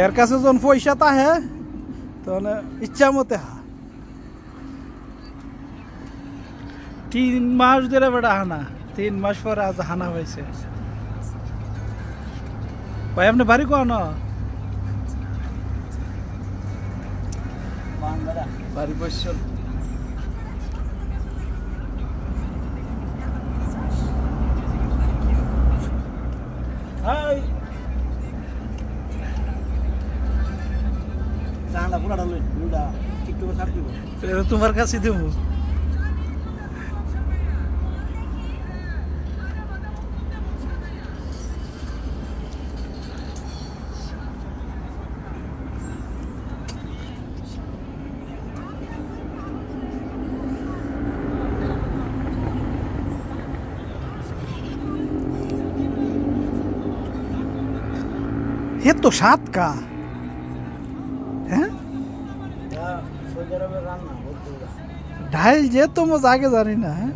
এর কাছে যখন পয়সা তাহে তখন ইচ্ছা মতে 3 মাস ধরে বেটা হানা 3 মাস পরে আজ হানা হয়েছে ভাই আপনি বাড়ি কোন বাড়ি বসছেন হাই জানা পুরা ডাল দুটা টিকটক ছাড় দিব তোমার কাছে দেব ये तो 7 का है ढाई जे तो मजा आगे जा रही ना है